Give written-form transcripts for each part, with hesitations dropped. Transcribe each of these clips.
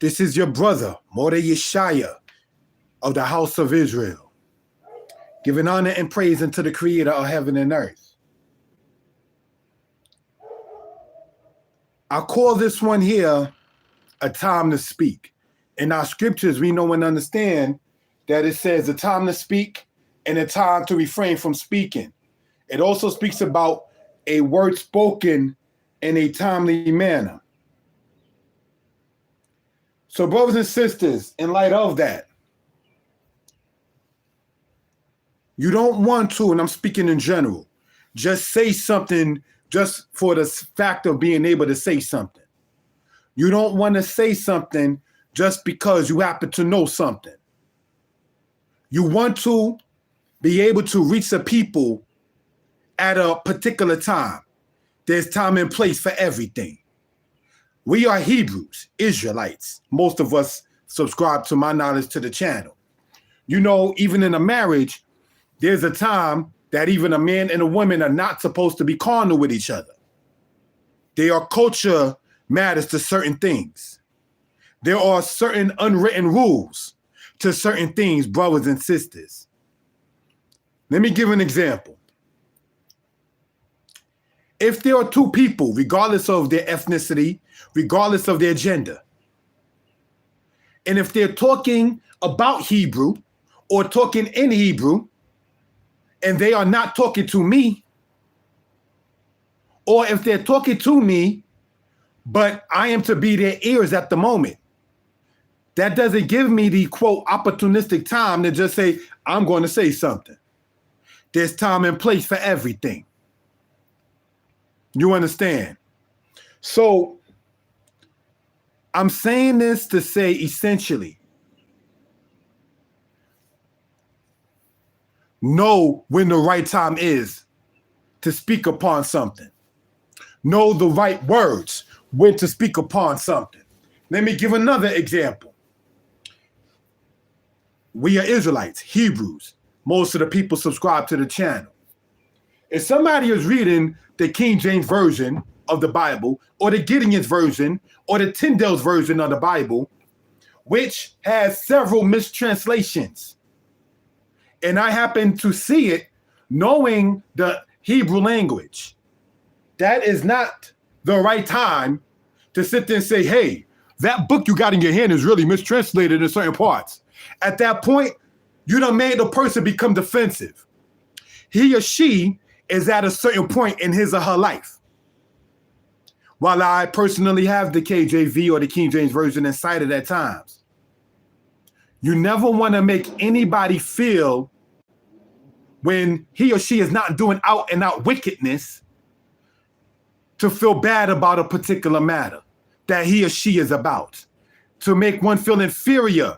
This is your brother, Mordeh Yeshaya of the house of Israel, giving honor and praise unto the creator of heaven and earth. I call this one here a time to speak. In our scriptures, we know and understand that it says a time to speak and a time to refrain from speaking. It also speaks about a word spoken in a timely manner. So, brothers and sisters, in light of that, you don't want to, and I'm speaking in general, just say something just for the fact of being able to say something. You don't want to say something just because you happen to know something. You want to be able to reach the people at a particular time. There's time and place for everything. We are Hebrews, Israelites. Most of us subscribe, to my knowledge, to the channel. You know, even in a marriage, there's a time that even a man and a woman are not supposed to be carnal with each other. There are culture matters to certain things. There are certain unwritten rules to certain things, brothers and sisters. Let me give an example. If there are two people, regardless of their ethnicity, regardless of their gender, and if they're talking about Hebrew or talking in Hebrew, and they are not talking to me, or if they're talking to me, but I am to be their ears at the moment, that doesn't give me the, quote, opportunistic time to just say, I'm going to say something. There's time and place for everything. You understand? So I'm saying this to say, essentially, know when the right time is to speak upon something. Know the right words when to speak upon something. Let me give another example. We are Israelites, Hebrews. Most of the people subscribe to the channel. If somebody is reading the King James Version of the Bible, or the Gideon's Version, or the Tyndale's Version of the Bible, which has several mistranslations, and I happen to see it knowing the Hebrew language, that is not the right time to sit there and say, hey, that book you got in your hand is really mistranslated in certain parts. At that point, you done made the person become defensive. He or she is at a certain point in his or her life. While I personally have the KJV or the King James Version cited at times, you never want to make anybody feel, when he or she is not doing out and out wickedness, to feel bad about a particular matter that he or she is about, to make one feel inferior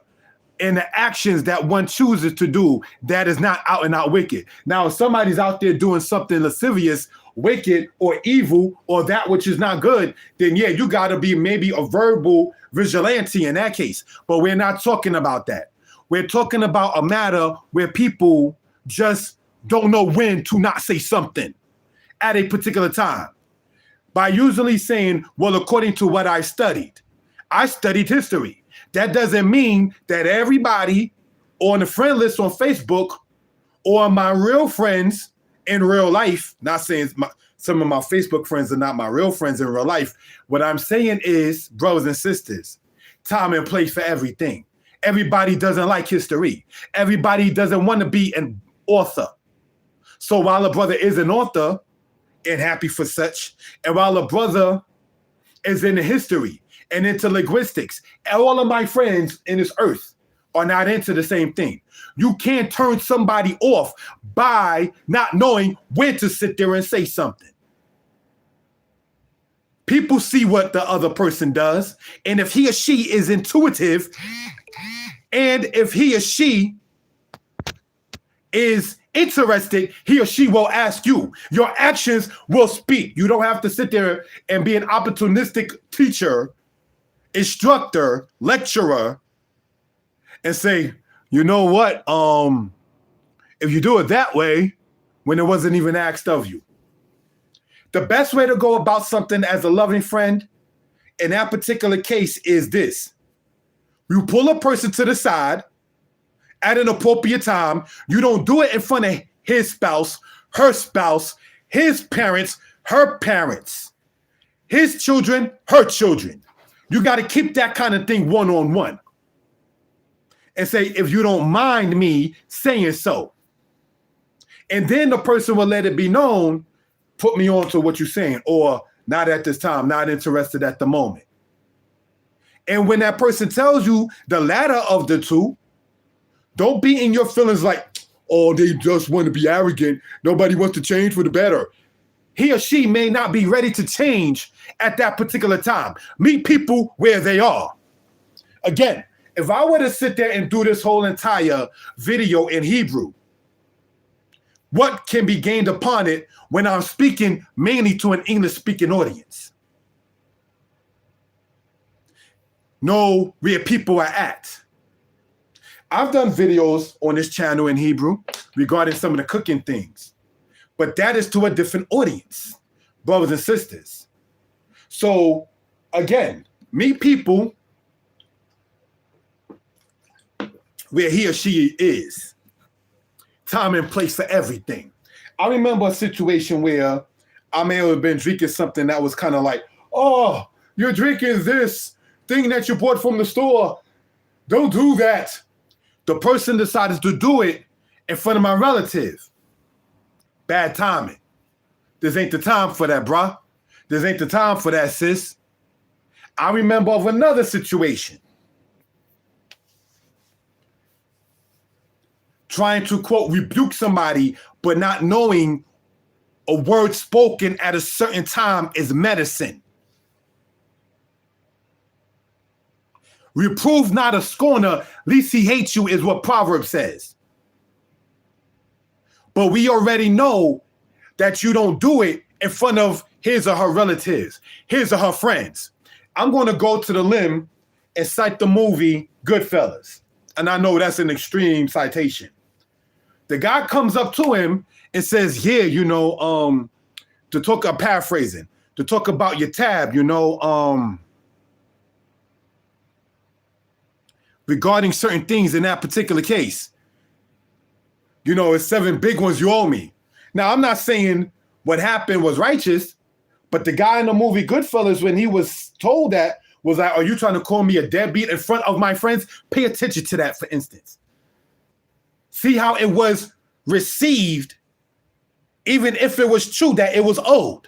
in the actions that one chooses to do that is not out and out wicked. Now, if somebody's out there doing something lascivious, wicked, or evil, or that which is not good, then yeah, you got to be maybe a verbal vigilante in that case. But we're not talking about that. We're talking about a matter where people just don't know when to not say something at a particular time. By usually saying, well, according to what I studied history. That doesn't mean that everybody on the friend list on Facebook or my real friends in real life, not saying some of my Facebook friends are not my real friends in real life. What I'm saying is, brothers and sisters, time and place for everything. Everybody doesn't like history. Everybody doesn't want to be an author. So while a brother is an author, and happy for such, and while a brother is in history and into linguistics, all of my friends in this earth are not into the same thing. You can't turn somebody off by not knowing when to sit there and say something. People see what the other person does, and if he or she is intuitive, and if he or she is interested, he or she will ask you. Your actions will speak. You don't have to sit there and be an opportunistic teacher, instructor, lecturer, and say, you know what, if you do it that way, when it wasn't even asked of you. The best way to go about something as a loving friend in that particular case is this. You pull a person to the side at an appropriate time. You don't do it in front of his spouse, his parents, her parents, his children, her children. You got to keep that kind of thing one-on-one. And say, if you don't mind me saying so. And then the person will let it be known, put me on to what you're saying, or not at this time, not interested at the moment. And when that person tells you the latter of the two, don't be in your feelings like, oh, they just want to be arrogant. Nobody wants to change for the better. He or she may not be ready to change at that particular time. Meet people where they are. Again, if I were to sit there and do this whole entire video in Hebrew, what can be gained upon it when I'm speaking mainly to an English-speaking audience? Know where people are at. I've done videos on this channel in Hebrew regarding some of the cooking things, but that is to a different audience, brothers and sisters. So, again, meet people where he or she is. Time and place for everything. I remember a situation where I may have been drinking something that was kind of like, oh, you're drinking this thing that you bought from the store. Don't do that. The person decided to do it in front of my relative. Bad timing. This ain't the time for that, bruh. This ain't the time for that, sis. I remember of another situation. Trying to, quote, rebuke somebody, but not knowing a word spoken at a certain time is medicine. Reprove not a scorner, lest he hates you, is what Proverbs says. But we already know that you don't do it in front of his or her relatives, his or her friends. I'm going to go to the limb and cite the movie Goodfellas. And I know that's an extreme citation. The guy comes up to him and says, yeah, to talk, I'm paraphrasing, to talk about your tab, regarding certain things in that particular case. It's 7 big ones you owe me. Now, I'm not saying what happened was righteous, but the guy in the movie Goodfellas, when he was told that, was like, are you trying to call me a deadbeat in front of my friends? Pay attention to that, for instance. See how it was received, even if it was true that it was owed.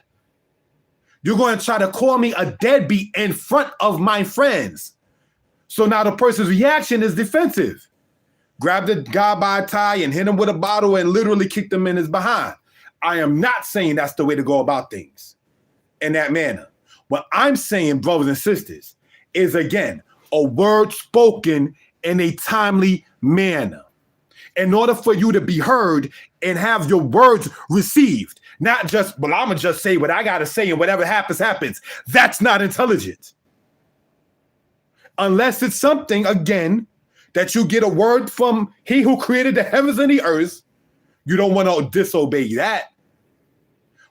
You're going to try to call me a deadbeat in front of my friends. So now the person's reaction is defensive. Grab the guy by a tie and hit him with a bottle and literally kick him in his behind. I am not saying that's the way to go about things in that manner. What I'm saying, brothers and sisters, is again, a word spoken in a timely manner. In order for you to be heard and have your words received, not just, well, I'm going to just say what I got to say and whatever happens, happens. That's not intelligent. Unless it's something, again, that you get a word from he who created the heavens and the earth, you don't want to disobey that.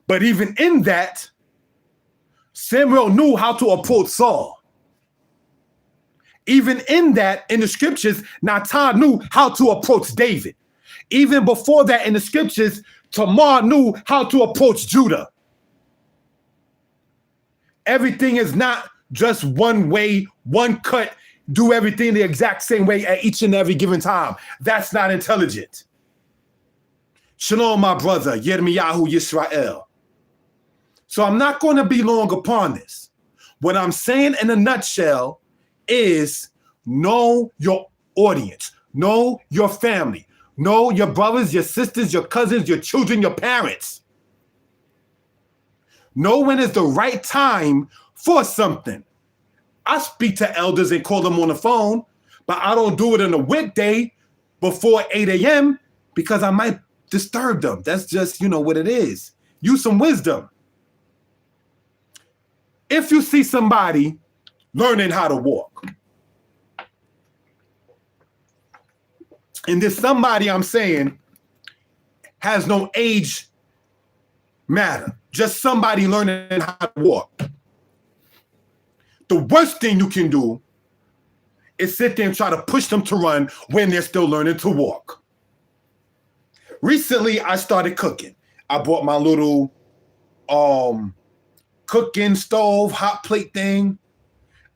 But even in that, Samuel knew how to approach Saul. Even in that, in the scriptures, Nathan knew how to approach David. Even before that, in the scriptures, Tamar knew how to approach Judah. Everything is not just one way, one cut, do everything the exact same way at each and every given time. That's not intelligent. Shalom, my brother, Yirmiyahu Yisrael. So I'm not going to be long upon this. What I'm saying in a nutshell is know your audience, know your family, know your brothers, your sisters, your cousins, your children, your parents. Know when is the right time for something. I speak to elders and call them on the phone, but I don't do it on a weekday before 8 a.m. because I might disturb them. That's just, what it is. Use some wisdom. If you see somebody learning how to walk, and this somebody I'm saying has no age matter, just somebody learning how to walk, the worst thing you can do is sit there and try to push them to run when they're still learning to walk. Recently, I started cooking. I bought my little cooking stove, hot plate thing.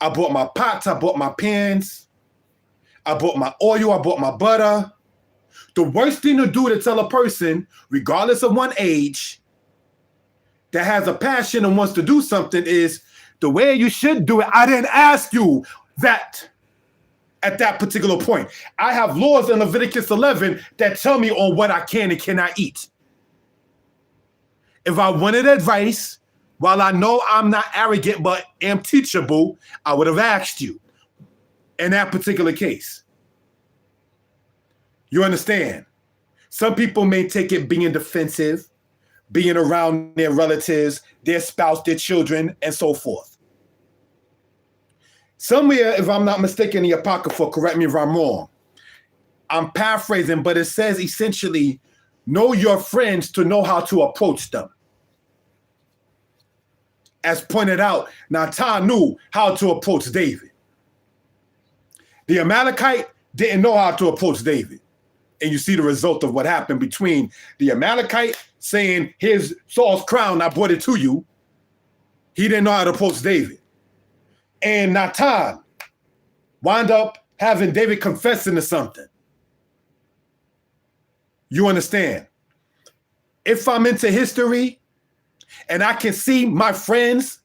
I bought my pots, I bought my pans. I bought my oil, I bought my butter. The worst thing to do to tell a person, regardless of one age, that has a passion and wants to do something is the way you should do it. I didn't ask you that at that particular point. I have laws in Leviticus 11 that tell me on what I can and cannot eat. If I wanted advice, while I know I'm not arrogant but am teachable, I would have asked you in that particular case. You understand? Some people may take it being defensive, being around their relatives, their spouse, their children, and so forth. Somewhere, if I'm not mistaken, the Apocrypha, correct me if I'm wrong, I'm paraphrasing, but it says essentially, know your friends to know how to approach them. As pointed out, Natan knew how to approach David. The Amalekite didn't know how to approach David. And you see the result of what happened between the Amalekite saying, here's Saul's crown, I brought it to you. He didn't know how to approach David. And Natan wound up having David confess into something. You understand? If I'm into history and I can see my friends,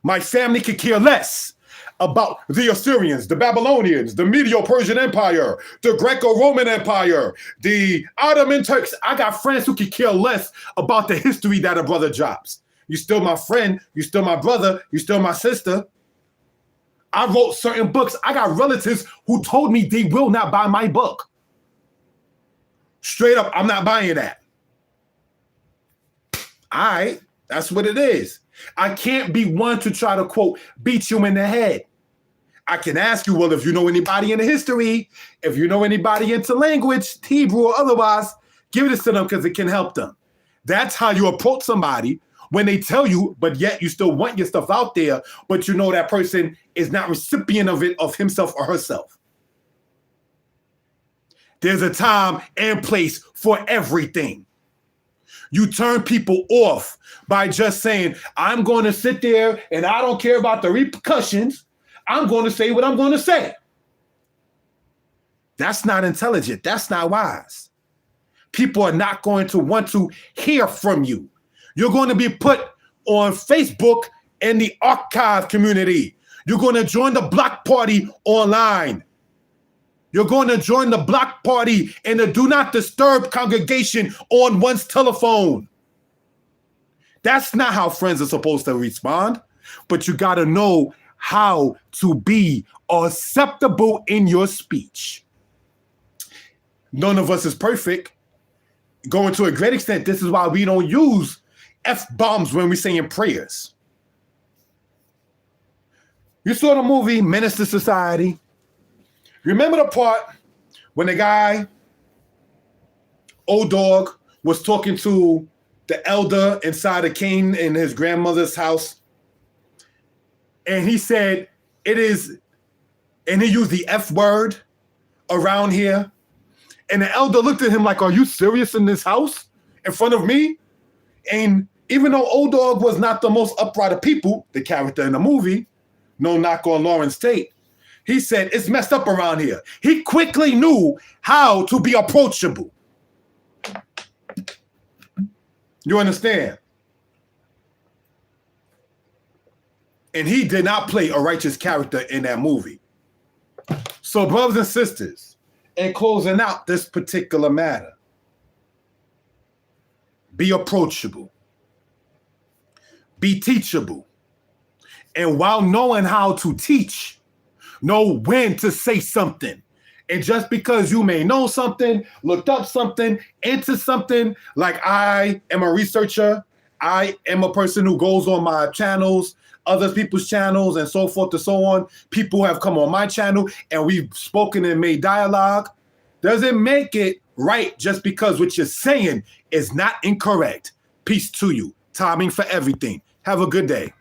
my family could care less about the Assyrians, the Babylonians, the Medo-Persian Empire, the Greco-Roman Empire, the Ottoman Turks. I got friends who could care less about the history that a brother drops. You're still my friend. You're still my brother. You're still my sister. I wrote certain books. I got relatives who told me they will not buy my book. Straight up, I'm not buying that. All right, that's what it is. I can't be one to try to, quote, beat you in the head. I can ask you, well, if you know anybody in the history, if you know anybody into language, Hebrew or otherwise, give this to them because it can help them. That's how you approach somebody when they tell you, but yet you still want your stuff out there, but you know that person is not recipient of it, of himself or herself. There's a time and place for everything. You turn people off by just saying, I'm going to sit there and I don't care about the repercussions. I'm going to say what I'm going to say. That's not intelligent. That's not wise. People are not going to want to hear from you. You're going to be put on Facebook in the archive community. You're going to join the block party online. You're going to join the block party in the do not disturb congregation on one's telephone. That's not how friends are supposed to respond. But you got to know how to be acceptable in your speech. None of us is perfect. Going to a great extent, this is why we don't use F-bombs when we're saying prayers. You saw the movie Menace to Society. Remember the part when the guy, old dog, was talking to the elder inside of Cain in his grandmother's house? And he said, it is, and he used the F word around here. And the elder looked at him like, are you serious in this house in front of me? And even though old dog was not the most upright of people, the character in the movie, no knock on Lawrence Tate, he said, it's messed up around here. He quickly knew how to be approachable. You understand? And he did not play a righteous character in that movie. So, brothers and sisters, in closing out this particular matter, be approachable. Be teachable. And while knowing how to teach, know when to say something. And just because you may know something, looked up something, into something, like I am a researcher, I am a person who goes on my channels, other people's channels, and so forth and so on. People have come on my channel and we've spoken and made dialogue. Doesn't make it right just because what you're saying is not incorrect. Peace to you. Timing for everything. Have a good day.